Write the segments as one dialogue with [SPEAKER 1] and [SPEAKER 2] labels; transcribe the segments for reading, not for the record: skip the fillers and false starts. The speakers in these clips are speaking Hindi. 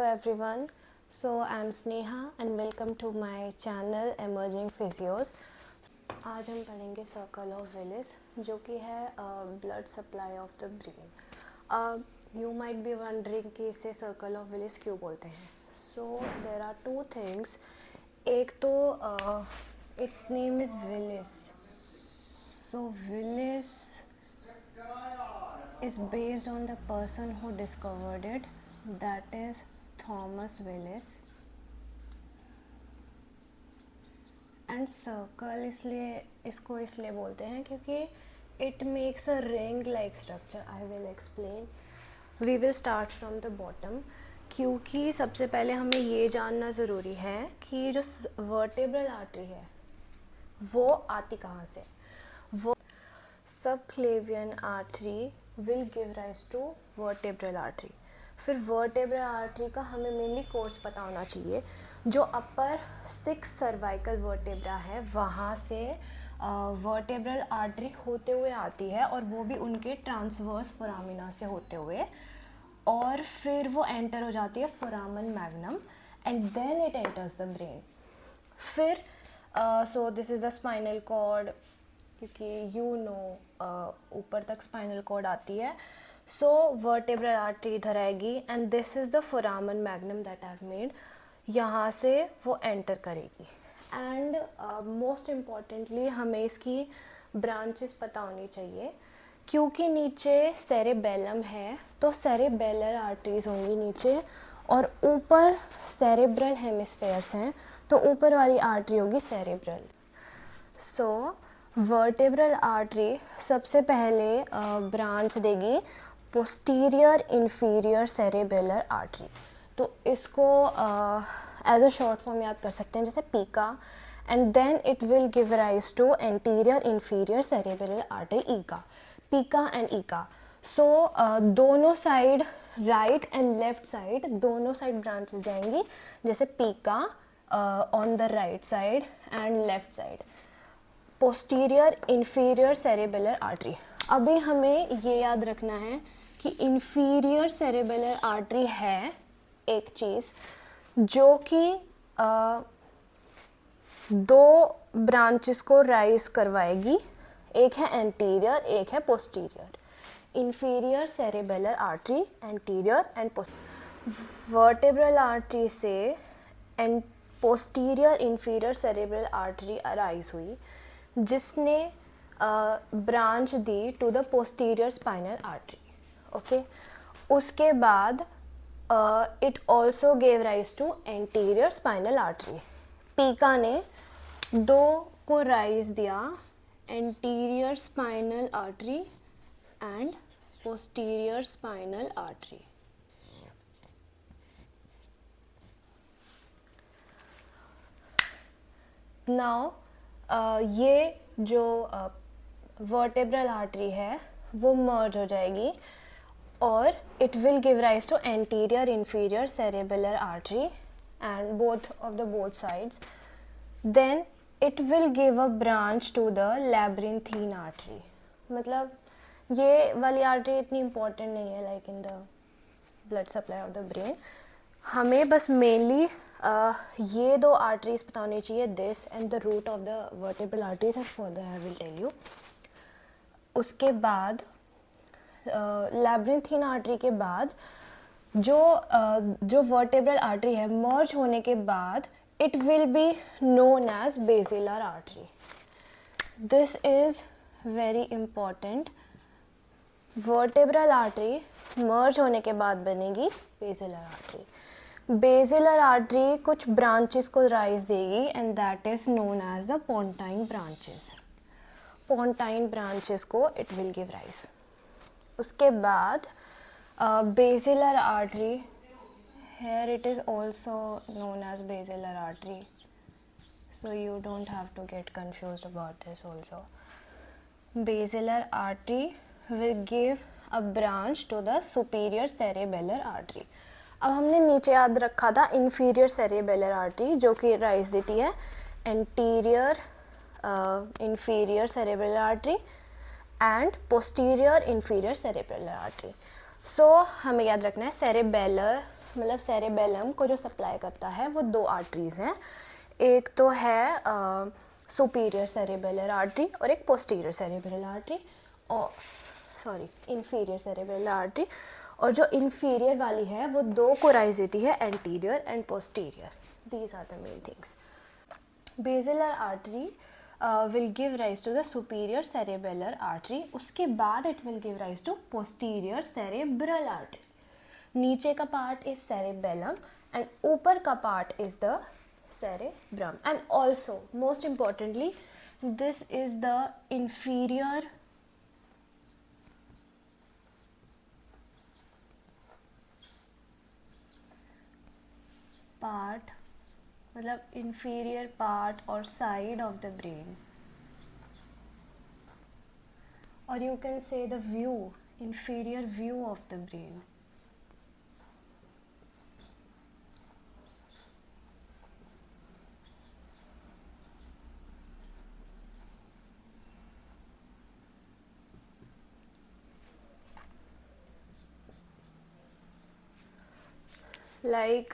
[SPEAKER 1] everyone. So I'm Sneha and welcome to my channel Emerging Physios. आज हम पढ़ेंगे सर्कल ऑफ विलिस जो कि है blood supply of the brain. You might be wondering कि इसे सर्कल ऑफ विलिस क्यों बोलते हैं. सो देर आर टू थिंग्स. एक तो it's name is Willis. So Willis is based on the person who discovered it, that is Thomas Willis. And circle इसलिए बोलते हैं क्योंकि it makes a ring like structure. I will explain. We will start from the bottom. क्योंकि सबसे पहले हमें ये जानना ज़रूरी है कि जो वर्टेब्रल आर्टरी है वो आती कहाँ से. वो subclavian artery will give rise to vertebral artery. फिर वर्टेब्रल आर्टरी का हमें मेनली कोर्स पता होना चाहिए. जो अपर 6 सर्वाइकल वर्टेब्रा है वहाँ से वर्टेब्रल आर्टरी होते हुए आती है और वो भी उनके ट्रांसवर्स फोरामिना से होते हुए, और फिर वो एंटर हो जाती है foramen magnum and then it enters the brain. फिर so this is the spinal cord, क्योंकि ऊपर तक स्पाइनल कॉर्ड आती है. सो वर्टेब्रल आर्टरी इधर आएगी and this is the फोरामन magnum that I have made. यहाँ से वो एंटर करेगी. एंड मोस्ट इम्पॉर्टेंटली हमें इसकी ब्रांचेस पता होनी चाहिए क्योंकि नीचे सेरेबेलम है तो सेरेबेलर आर्टरीज होंगी नीचे, और ऊपर सेरेब्रल हेमिस्फेयर्स हैं तो ऊपर वाली आर्टरी होगी सेरेब्रल. सो वर्टेब्रल आर्टरी सबसे पहले ब्रांच देगी पोस्टीरियर इंफीरियर सेरेबेलर आर्टरी. तो इसको एज अ शॉर्ट फॉर्म याद कर सकते हैं जैसे PICA, and then it will give rise to anterior inferior cerebellar artery AICA. PICA and AICA. So दोनों side right and left side दोनों साइड ब्रांचेस जाएंगी, जैसे PICA on the right side and left side. Posterior inferior cerebellar artery. अभी हमें ये याद रखना है कि इंफीरियर सेरेबेलर आर्टरी है एक चीज़ जो कि दो ब्रांचेस को राइज करवाएगी. एक है एंटीरियर, एक है posterior. Inferior cerebellar artery anterior and vertebral artery से and posterior inferior cerebral artery arise हुई जिसने ब्रांच दी to the posterior spinal artery. Okay, उसके बाद it also gave rise to anterior spinal artery. PICA ने दो को राइज दिया, anterior spinal artery and posterior spinal artery. Now ये जो वर्टेब्रल आर्टरी है वो मर्ज हो जाएगी और it will give rise to anterior inferior cerebellar artery and both of the both sides. Then it will give a branch to the labyrinthine artery. मतलब ये वाली आर्टरी इतनी इम्पोर्टेंट नहीं है like in the blood supply of the brain. हमें बस मेनली ये दो आर्टरीज पता होनी चाहिए, this and the route of the vertebral arteries and further I will tell you. उसके बाद लैब्रिंथीन आर्टरी के बाद जो वर्टेब्रल आर्टरी है मर्ज होने के बाद it will be known as basilar artery. This is very important. Vertebral artery merge होने के बाद बनेगी बेसिलर आर्टरी. बेसिलर आर्टरी कुछ ब्रांचेस को राइज देगी and that is known as the pontine branches. Pontine branches को इट विल गिव राइज. उसके बाद basilar artery, here it is also known as basilar artery, so you don't have to get confused about this also. Basilar artery will give a branch to the superior cerebellar artery. अब हमने नीचे याद रखा था inferior cerebellar artery जो कि राइज देती है anterior inferior cerebellar artery and posterior inferior cerebellar artery. सो हमें याद रखना है सेरेबेलर मतलब सेरेबेलम को जो सप्लाई करता है वो दो आर्टरीज हैं, एक तो है सुपीरियर सेरेबेलर आर्टरी और एक पोस्टीरियर सेरेबेलर आर्टरी, और इंफीरियर सेरेबेलर आर्टरी। और जो इंफीरियर वाली है वो दो को राइज देती है, anterior and posterior. These are the main things. Basilar artery will give rise to the superior cerebellar artery, उसके बाद it will give rise to posterior cerebral artery. नीचे का पार्ट इज सेरेबेलम एंड ऊपर का part is the cerebrum, and also most importantly this is the inferior part, मतलब inferior part or side of the brain, or you can say the view, inferior view of the brain. Like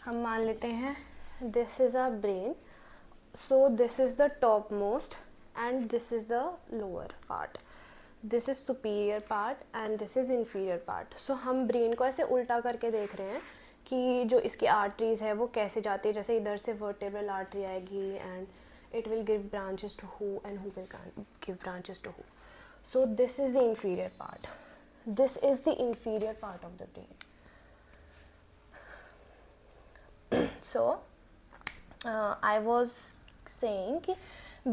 [SPEAKER 1] हम मान लेते हैं this is our brain, so this is the top most and this is the lower part, this is superior part and this is inferior part. So हम ब्रेन को ऐसे उल्टा करके देख रहे हैं कि जो इसकी आर्टरीज़ है वो कैसे जाती है, जैसे इधर से वर्टेब्रल आर्टरी आएगी and it will give branches to who and who will give branches to who. So this is the inferior part, this is the inferior part of the brain. So I was saying कि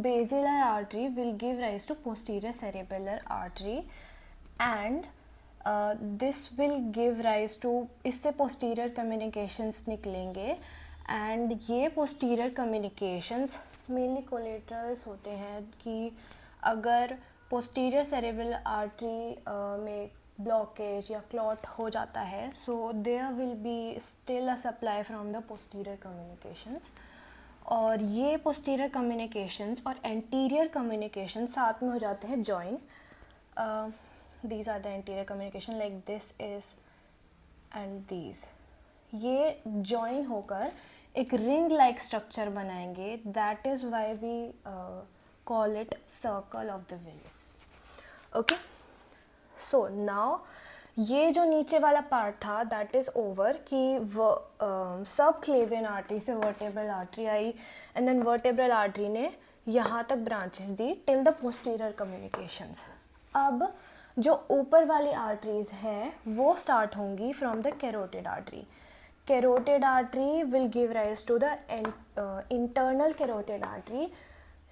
[SPEAKER 1] basilar artery will give rise to posterior cerebellar artery and this will give rise to, इससे posterior communications निकलेंगे and ये posterior communications mainly collaterals होते हैं कि अगर posterior cerebral artery में ब्लॉकेज या क्लॉट हो जाता है, so there will be still a supply from the posterior communications, और ये पोस्टीरियर कम्युनिकेशंस और एंटीरियर कम्युनिकेशन साथ में हो जाते हैं join. These are the anterior communication like this is and these, ये जॉइन होकर एक रिंग लाइक स्ट्रक्चर बनाएंगे, that is why we call it circle of the Willis. Okay, so now ये जो नीचे वाला पार्ट था दैट इज़ ओवर कि सब क्लेवियन आर्टरी से vertebral artery I and then vertebral artery ने यहाँ तक ब्रांचेस दी टिल द पोस्टीरियर कम्युनिकेशंस. अब जो ऊपर वाली आर्टरीज है वो स्टार्ट होंगी from the carotid artery. Carotid artery will give rise to the internal carotid artery,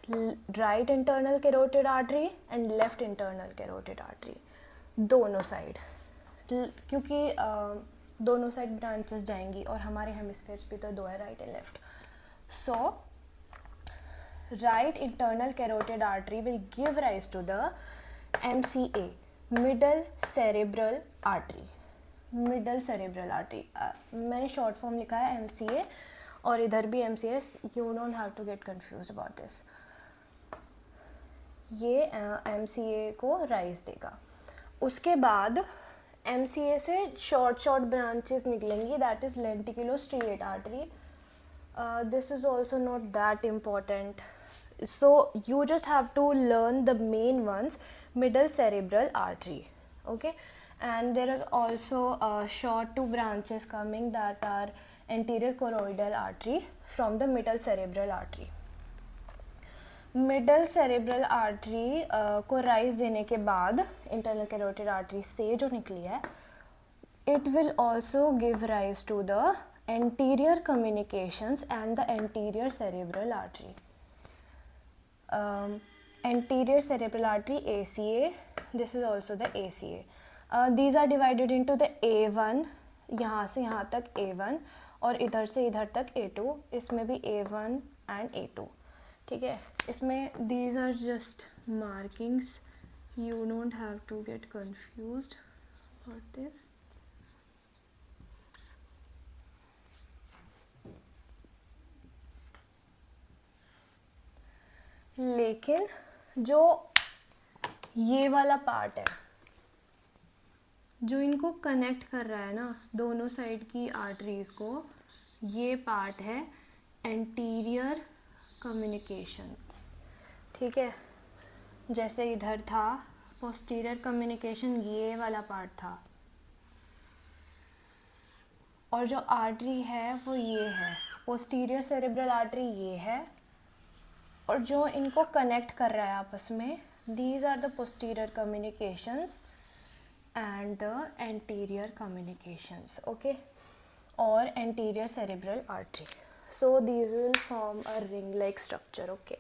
[SPEAKER 1] right internal carotid artery and left internal carotid artery, दोनों साइड, क्योंकि दोनों साइड ब्रांचेस जाएंगी और हमारे हेमिस्फीयर्स भी तो दो है, right and left. So right internal carotid artery will give rise to the MCA, middle cerebral artery. Middle cerebral artery मैंने शॉर्ट फॉर्म लिखा है MCA और इधर भी MCA, you don't have to get confuse about this. ये MCA को राइज देगा. उसके बाद MCA से शॉर्ट ब्रांचेस निकलेंगी, that is lenticulostriate artery. This is also not that important, so you just have to learn the main ones. Middle cerebral artery, okay, and there is also short 2 branches coming that are anterior choroidal artery from the middle cerebral artery. Middle cerebral artery को राइज देने के बाद इंटरनल कैरोटिड आर्टरी से जो निकली है, it will also give rise to the anterior communications and the anterior cerebral artery. Anterior cerebral artery ACA, this is also the ACA. These are divided into the A1, यहाँ से यहाँ तक A1 और इधर से इधर तक A2, इसमें भी A1 एंड A2. ठीक है, इसमें these are just markings, you don't have to get confused about this. लेकिन जो ये वाला पार्ट है, जो इनको कनेक्ट कर रहा है ना दोनों साइड की आर्टरीज को, ये पार्ट है एंटीरियर कम्युनिकेशंस, ठीक है। जैसे इधर था पोस्टीरियर कम्युनिकेशन, ये वाला पार्ट था, और जो आर्टरी है वो ये है, पोस्टीरियर सेरेब्रल आर्टरी ये है, और जो इनको कनेक्ट कर रहा है आपस में, these are the posterior communications and the anterior communications, okay, or anterior cerebral artery. So these will form a ring like structure, okay.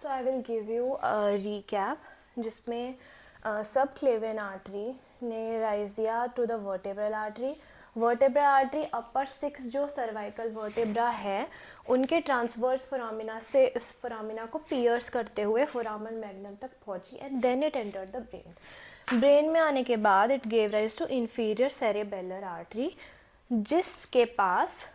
[SPEAKER 1] So I will give you a recap जिसमें subclavian artery ने rise दिया to the vertebral artery. Vertebral artery upper 6 जो सर्वाइकल वर्टेब्रा है उनके ट्रांसवर्स फोरामिना से इस फोरामिना को पियर्स करते हुए फोरामन मैग्नम तक पहुंची, and then it entered the brain. Brain में आने के बाद it gave rise to inferior cerebellar artery, जिसके पास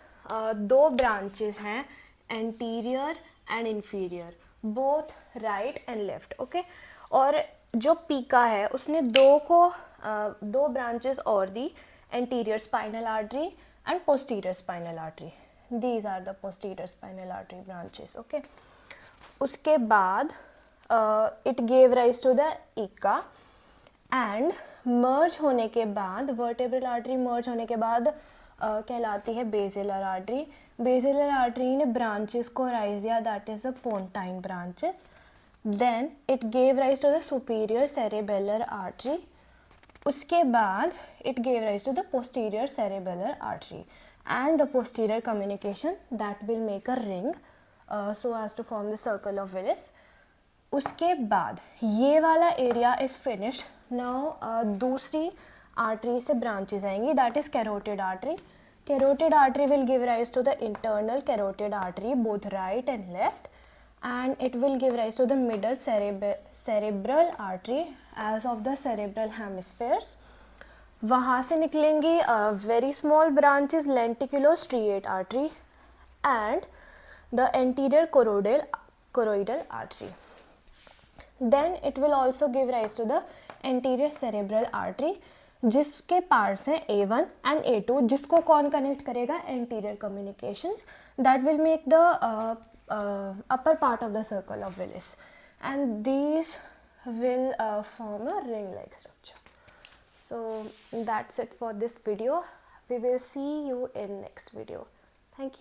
[SPEAKER 1] दो ब्रांचेस हैं, anterior and inferior, both right and left, okay. और जो पीका है उसने दो ब्रांचेस और दी, anterior spinal artery and posterior spinal artery. These are the posterior spinal artery branches, okay. उसके बाद it gave rise to the ECA and merge होने के बाद vertebral artery merge होने के बाद कहलाती है basilar artery. Basilar artery ने branches को rise दिया, that is the pontine branches. Then it gave rise to the superior cerebellar artery. उसके बाद it gave rise to the posterior cerebellar artery and the posterior communication that will make a ring so as to form the circle of Willis. उसके बाद ये वाला एरिया इज फिनिश्ड। नाउ दूसरी आर्टरी से ब्रांचेस आएंगी, that is carotid artery. Carotid artery will give rise to the internal carotid artery both right and left, and it will give rise to the middle cerebral artery as of the cerebral hemispheres. वहाँ से निकलेंगी very small branches lenticulostriate artery and the anterior choroidal artery. Then it will also give rise to the anterior cerebral artery, जिसके पार्ट्स हैं A1 and A2, जिसको कौन कनेक्ट करेगा, anterior communications, that will make the upper part of the circle of Willis, and these will form a ring-like structure. So that's it for this video. We will see you in next video. Thank you.